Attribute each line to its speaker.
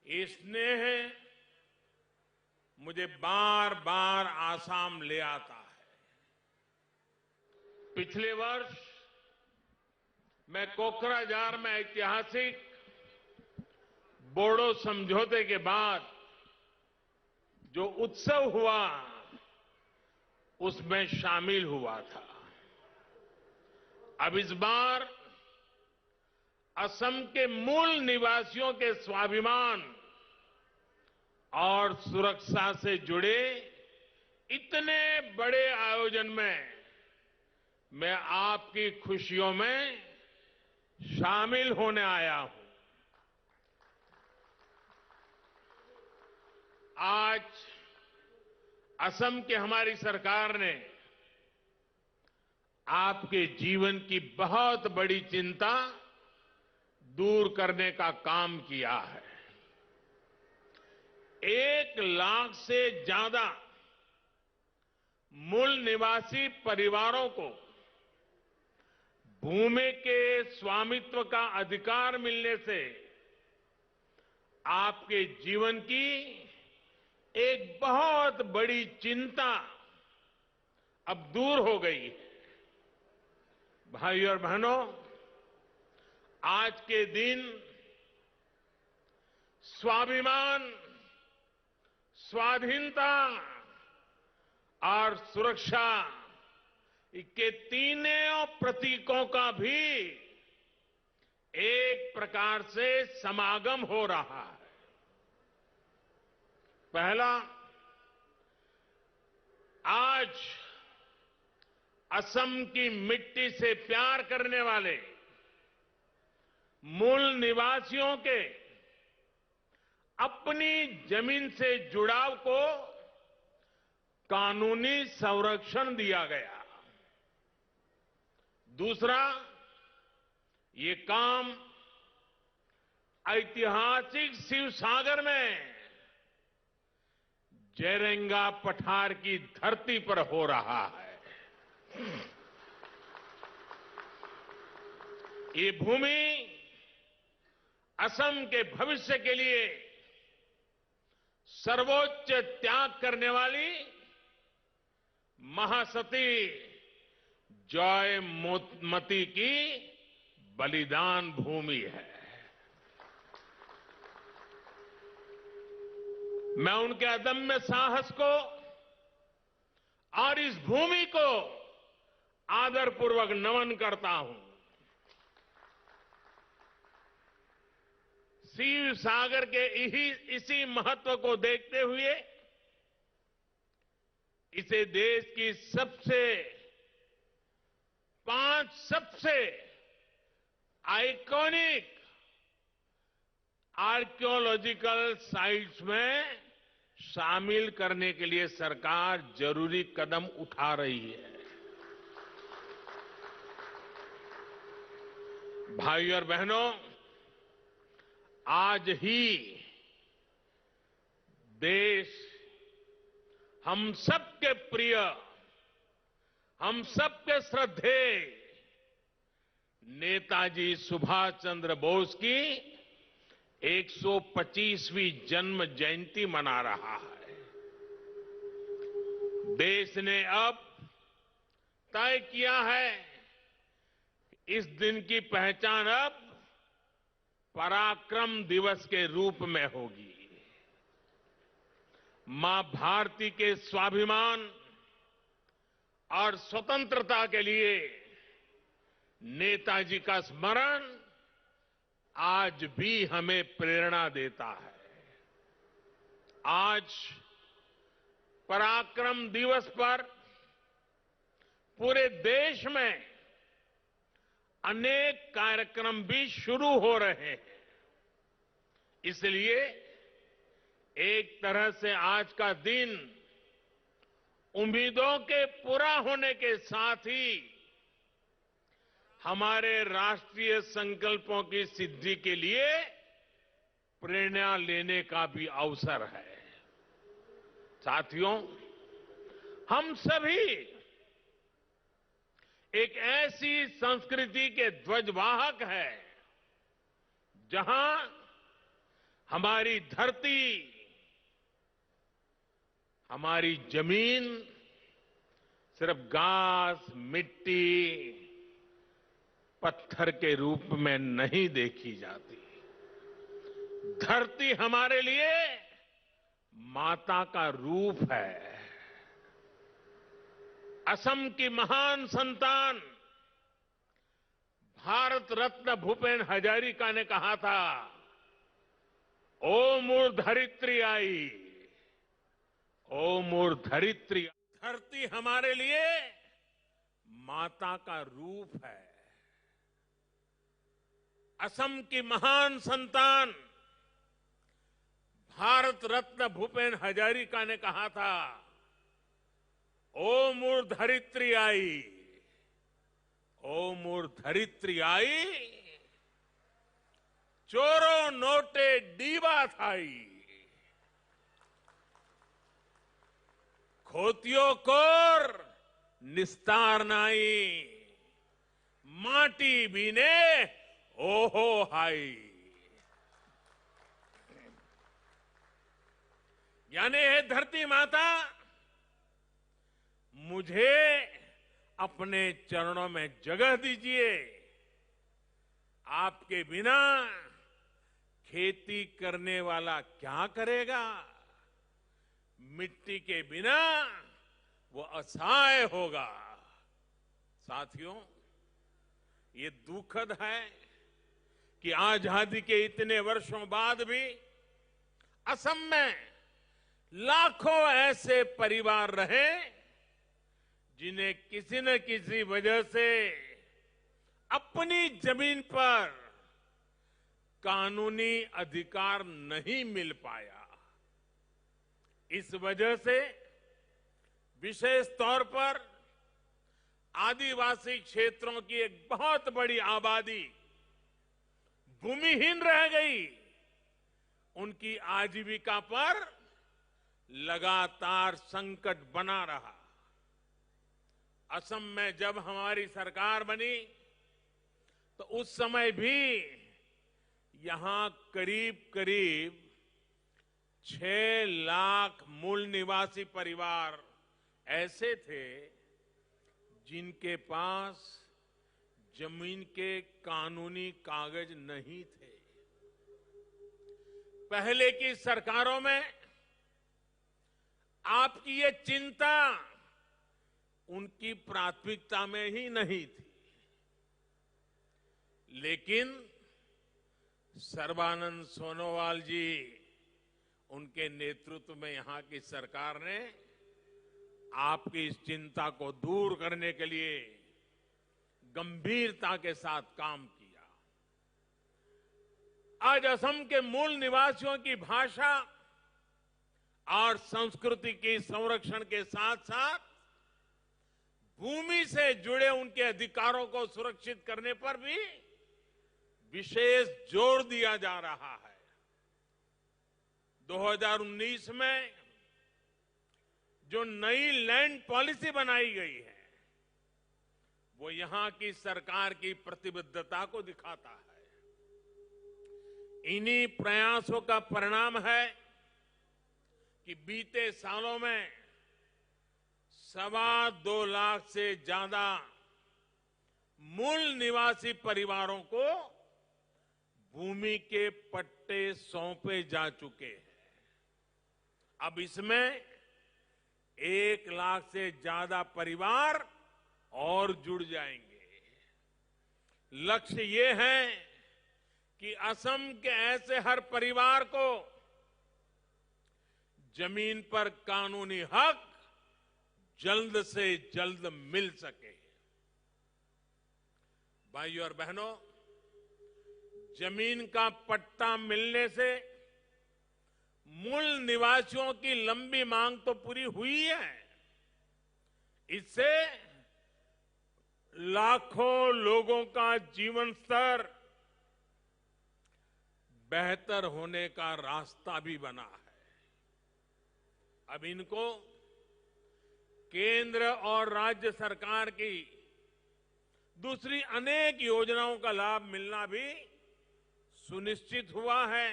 Speaker 1: ये स्नेह मुझे बार बार आसाम ले आता है। पिछले वर्ष मैं कोकराझार में ऐतिहासिक बोडो समझौते के बाद जो उत्सव हुआ उसमें शामिल हुआ था। अब इस बार असम के मूल निवासियों के स्वाभिमान और सुरक्षा से जुड़े इतने बड़े आयोजन में मैं आपकी खुशियों में शामिल होने आया हूं। आज असम की हमारी सरकार ने आपके जीवन की बहुत बड़ी चिंता दूर करने का काम किया है। 1 लाख से ज्यादा मूल निवासी परिवारों को भूमि के स्वामित्व का अधिकार मिलने से आपके जीवन की एक बहुत बड़ी चिंता अब दूर हो गई है। भाइयों और बहनों, आज के दिन स्वाभिमान, स्वाधीनता और सुरक्षा के तीनों प्रतीकों का भी एक प्रकार से समागम हो रहा है। पहला, आज असम की मिट्टी से प्यार करने वाले मूल निवासियों के अपनी जमीन से जुड़ाव को कानूनी संरक्षण दिया गया। दूसरा, ये काम ऐतिहासिक शिवसागर में जेरेंगा पठार की धरती पर हो रहा है। ये भूमि असम के भविष्य के लिए सर्वोच्च त्याग करने वाली महासती जयमती की बलिदान भूमि है। मैं उनके अदम्य साहस को और इस भूमि को आदरपूर्वक नमन करता हूं। शिव सागर के इसी महत्व को देखते हुए इसे देश की 5 सबसे आइकॉनिक आर्कियोलॉजिकल साइट्स में शामिल करने के लिए सरकार जरूरी कदम उठा रही है। भाइयों और बहनों, आज ही देश हम सबके प्रिय, हम सबके श्रद्धेय नेताजी सुभाष चंद्र बोस की 125वीं जन्म जयंती मना रहा है। देश ने अब तय किया है इस दिन की पहचान अब पराक्रम दिवस के रूप में होगी। मां भारती के स्वाभिमान और स्वतंत्रता के लिए नेताजी का स्मरण आज भी हमें प्रेरणा देता है। आज पराक्रम दिवस पर पूरे देश में अनेक कार्यक्रम भी शुरू हो रहे हैं। इसलिए एक तरह से आज का दिन उम्मीदों के पूरा होने के साथ ही हमारे राष्ट्रीय संकल्पों की सिद्धि के लिए प्रेरणा लेने का भी अवसर है। साथियों, हम सभी एक ऐसी संस्कृति के ध्वजवाहक हैं जहां हमारी धरती, हमारी जमीन सिर्फ घास, मिट्टी, पत्थर के रूप में नहीं देखी जाती। धरती हमारे लिए माता का रूप है। असम की महान संतान भारत रत्न भूपेन हजारिका ने कहा था, ओ मोर धरित्री आई, ओ मोर धरित्री। धरती हमारे लिए माता का रूप है। असम की महान संतान भारत रत्न भूपेन हजारिका ने कहा था, ओ मोर धरित्री आई, ओ मोर धरित्री आई, चोरो नोटे डीबा थाई, खोतियो कोर निस्तार नाई, माटी बीने ओहो हाई। यानी है धरती माता, मुझे अपने चरणों में जगह दीजिए। आपके बिना खेती करने वाला क्या करेगा? मिट्टी के बिना वो असहाय होगा। साथियों, ये दुखद है कि आजादी के इतने वर्षों बाद भी असम में लाखों ऐसे परिवार रहे जिन्हें किसी न किसी वजह से अपनी जमीन पर कानूनी अधिकार नहीं मिल पाया। इस वजह से विशेष तौर पर आदिवासी क्षेत्रों की एक बहुत बड़ी आबादी भूमिहीन रह गई। उनकी आजीविका पर लगातार संकट बना रहा। असम में जब हमारी सरकार बनी तो उस समय भी यहां करीब करीब 6 लाख मूल निवासी परिवार ऐसे थे जिनके पास जमीन के कानूनी कागज नहीं थे। पहले की सरकारों में आपकी ये चिंता उनकी प्राथमिकता में ही नहीं थी, लेकिन सर्बानंद सोनोवाल जी, उनके नेतृत्व में यहां की सरकार ने आपकी इस चिंता को दूर करने के लिए गंभीरता के साथ काम किया। आज असम के मूल निवासियों की भाषा और संस्कृति के संरक्षण के साथ साथ भूमि से जुड़े उनके अधिकारों को सुरक्षित करने पर भी विशेष जोर दिया जा रहा है। 2019 में जो नई लैंड पॉलिसी बनाई गई है, वो यहां की सरकार की प्रतिबद्धता को दिखाता है। इन्हीं प्रयासों का परिणाम है कि बीते सालों में 2.25 लाख से ज्यादा मूल निवासी परिवारों को भूमि के पट्टे सौंपे जा चुके हैं। अब इसमें 1 लाख से ज्यादा परिवार और जुड़ जाएंगे। लक्ष्य ये है कि असम के ऐसे हर परिवार को जमीन पर कानूनी हक जल्द से जल्द मिल सके। भाइयों और बहनों, जमीन का पट्टा मिलने से मूल निवासियों की लंबी मांग तो पूरी हुई है, इससे लाखों लोगों का जीवन स्तर बेहतर होने का रास्ता भी बना है। अब इनको केंद्र और राज्य सरकार की दूसरी अनेक योजनाओं का लाभ मिलना भी सुनिश्चित हुआ है।